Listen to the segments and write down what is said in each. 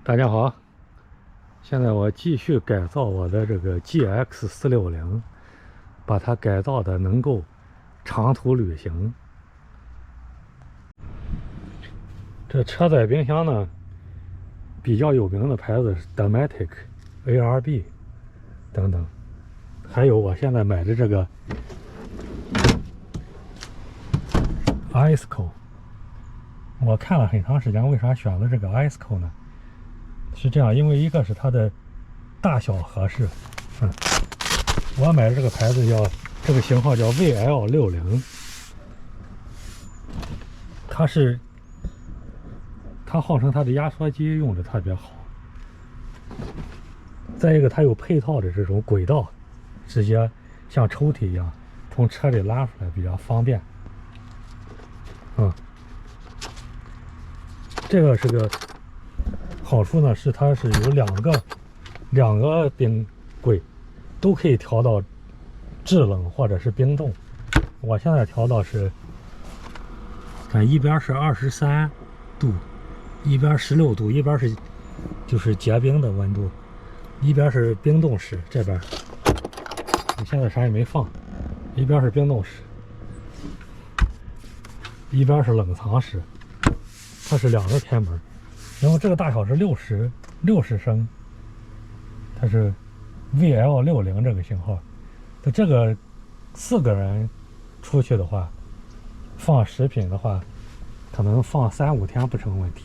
大家好，现在我继续改造我的这个 GX460，把它改造的能够长途旅行。这车载冰箱呢，比较有名的牌子是 Dometic、ARB 等等，还有我现在买的这个 ICECO。我看了很长时间，为啥选择这个 ICECO 呢？是这样，因为一个是它的大小合适，我买的这个牌子这个型号叫 VL60，它号称它的压缩机用的特别好，再一个它有配套的这种轨道，直接像抽屉一样从车里拉出来，比较方便。这个是个好处呢，是它是有两个冰柜，都可以调到制冷或者是冰冻。我现在调到是，看一边是23度，一边16度，一边是就是结冰的温度，一边是冰冻室。这边你现在啥也没放，一边是冰冻室，一边是冷藏室。它是两个开门，然后这个大小是60升，它是 VL60这个型号。它这个4个人出去的话，放食品的话，可能放3-5天不成问题。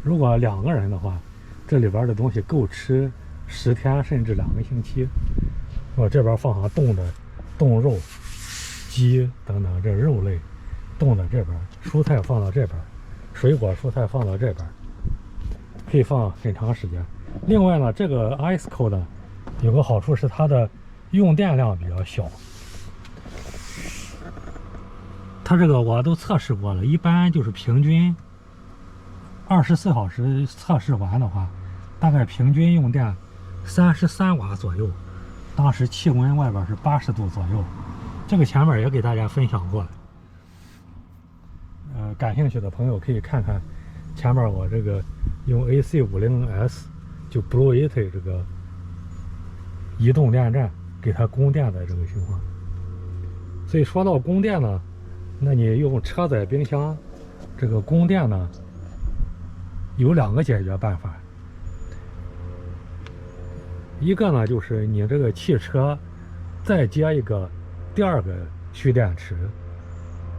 如果2个人的话，这里边的东西够吃10天甚至2个星期。我这边放上冻肉、鸡等等，这肉类冻在这边，蔬菜放到这边。水果、蔬菜放到这边，可以放很长时间。另外呢，这个 ICECO 呢，有个好处是它的用电量比较小。它这个我都测试过了，一般就是平均24小时测试完的话，大概平均用电33瓦左右。当时气温外边是80度左右，这个前面也给大家分享过了。感兴趣的朋友可以看看前面我这个用 AC50S 就 BlueYeti 这个移动电站给它供电的这个情况。所以说到供电呢，那你用车载冰箱这个供电呢，有2个解决办法。一个呢就是你这个汽车再接一个第2个蓄电池，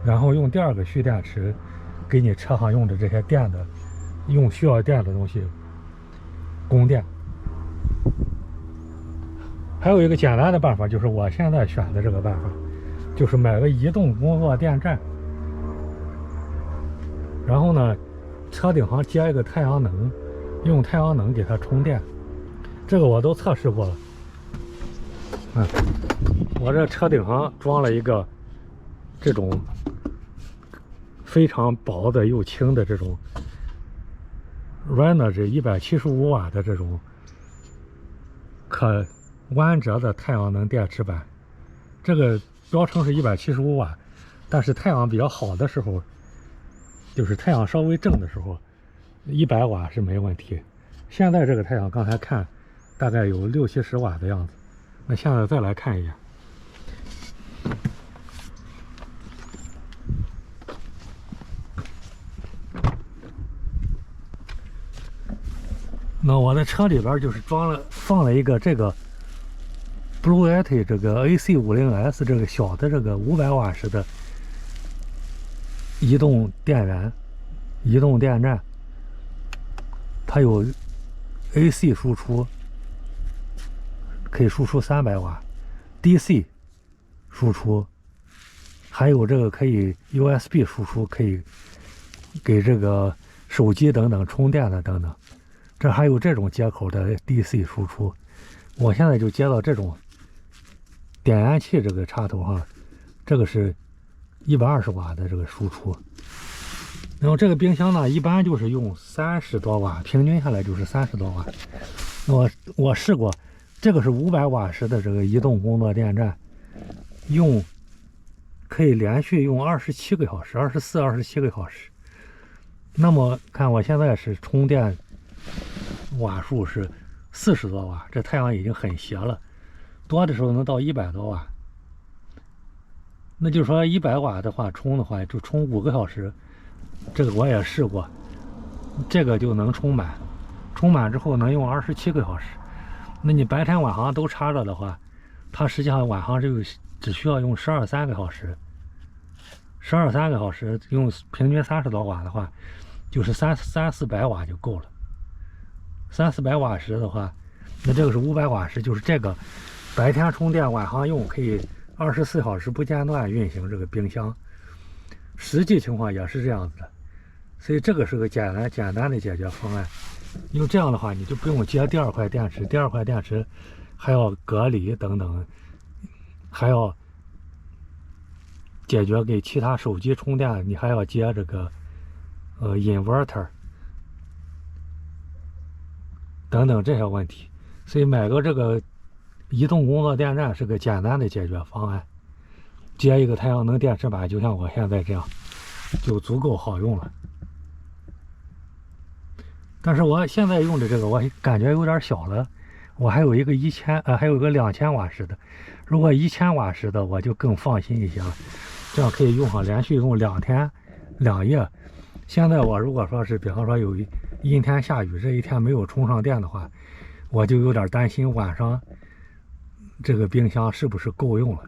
然后用第2个蓄电池给你车上用的这些电的需要电的东西供电。还有一个简单的办法，就是我现在选的这个办法，就是买个移动工作电站，然后呢车顶上接一个太阳能，用太阳能给它充电。这个我都测试过了。我这车顶上装了一个这种非常薄的又轻的这种 Renogy 175瓦的这种可弯折的太阳能电池板。这个标称是175瓦，但是太阳比较好的时候，就是太阳稍微正的时候，100瓦是没问题。现在这个太阳刚才看大概有60-70瓦的样子。那现在再来看一眼。那我的车里边就是放了一个这个 BlueYeti 这个 AC50S 这个小的这个500瓦时的移动电源、移动电站，它有 AC 输出，可以输出300瓦 ，DC 输出，还有这个可以 USB 输出，可以给这个手机等等充电的等等。这还有这种接口的 DC 输出，我现在就接到这种点烟器这个插头哈，这个是120瓦的这个输出。然后这个冰箱呢，一般就是用30多瓦，平均下来就是30多瓦。我试过，这个是500瓦时的这个移动工作电站，可以连续用27个小时，27个小时。那么看我现在是充电瓦数是40多瓦，这太阳已经很斜了，多的时候能到100多瓦。那就说100瓦的话，充的话就充5个小时，这个我也试过，这个就能充满，充满之后能用27个小时。那你白天晚上都插着的话，它实际上晚上就只需要用12、13个小时，12、13个小时用平均30多瓦的话，就是300-400瓦就够了。300-400瓦时的话，那这个是500瓦时，就是这个白天充电，晚上用，可以24小时不间断运行这个冰箱。实际情况也是这样子的，所以这个是个简单的解决方案。用这样的话，你就不用接第2块电池，第2块电池还要隔离等等，还要解决给其他手机充电，你还要接这个inverter 等等这些问题。所以买个这个移动工作电站是个简单的解决方案，接一个太阳能电池板，就像我现在这样，就足够好用了。但是我现在用的这个，我感觉有点小了。我还有一个还有一个2000瓦时的。如果1000瓦时的，我就更放心一些了，这样可以用上，连续用2天2夜。现在我如果说是，比方说有阴天下雨，这一天没有充上电的话，我就有点担心晚上这个冰箱是不是够用了。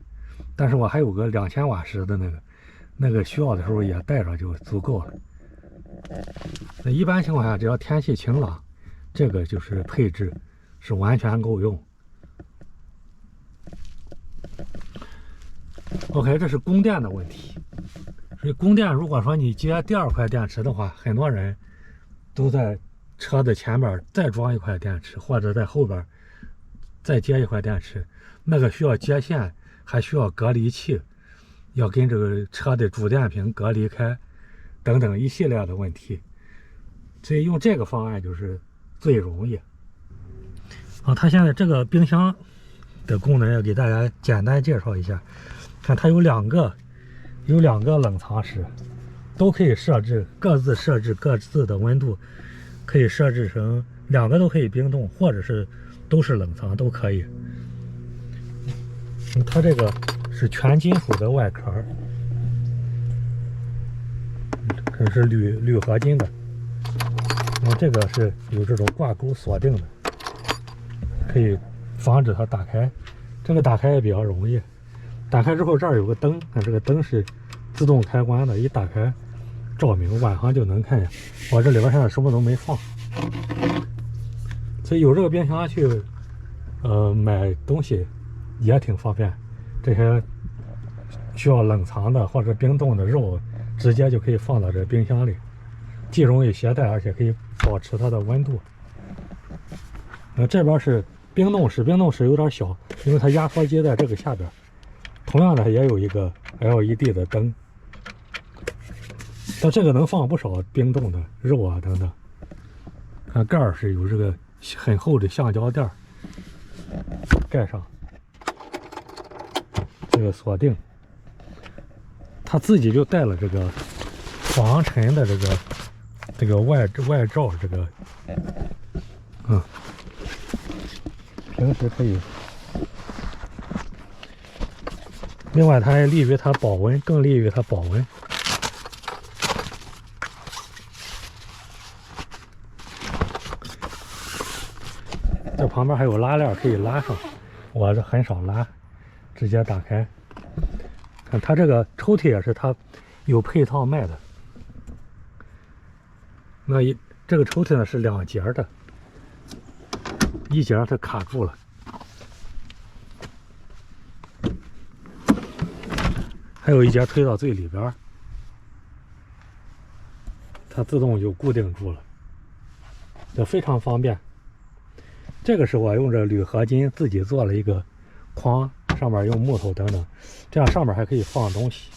但是我还有个2000瓦时的那个需要的时候也带着就足够了。那一般情况下，只要天气晴朗，这个就是配置是完全够用。OK， 这是供电的问题。所以供电，如果说你接第2块电池的话，很多人都在车的前面再装1块电池，或者在后边再接1块电池，那个需要接线，还需要隔离器，要跟这个车的主电瓶隔离开，等等一系列的问题。所以用这个方案就是最容易。它现在这个冰箱的功能要给大家简单介绍一下。看，它有两个冷藏室，都可以设置，各自设置各自的温度，可以设置成2个都可以冰冻，或者是都是冷藏都可以。它这个是全金属的外壳，这是铝合金的。这个是有这种挂钩锁定的，可以防止它打开。这个打开也比较容易，打开之后这儿有个灯，看这个灯是自动开关的，一打开照明，晚上就能看见。我这里边现在什么都没放，所以有这个冰箱去买东西也挺方便。这些需要冷藏的或者冰冻的肉，直接就可以放到这冰箱里，既容易携带，而且可以保持它的温度。这边是冰冻室，冰冻室有点小，因为它压缩机在这个下边。同样的也有一个 LED 的灯，但这个能放不少冰冻的肉啊等等。看盖儿是有这个很厚的橡胶垫，盖上这个锁定，它自己就带了这个防尘的这个外罩，这个平时可以。另外它还利于它保温，更利于它保温。这旁边还有拉链可以拉上，我这很少拉，直接打开。看它这个抽屉也是它有配套卖的。这个抽屉呢是2节的，一节它卡住了。还有一节推到最里边，它自动就固定住了，这非常方便。这个是我用这铝合金自己做了一个框，上面用木头等等，这样上面还可以放东西。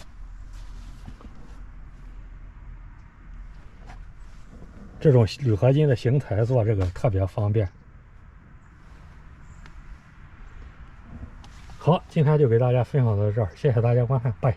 这种铝合金的型材做这个特别方便。好，今天就给大家分享到这儿，谢谢大家观看，拜。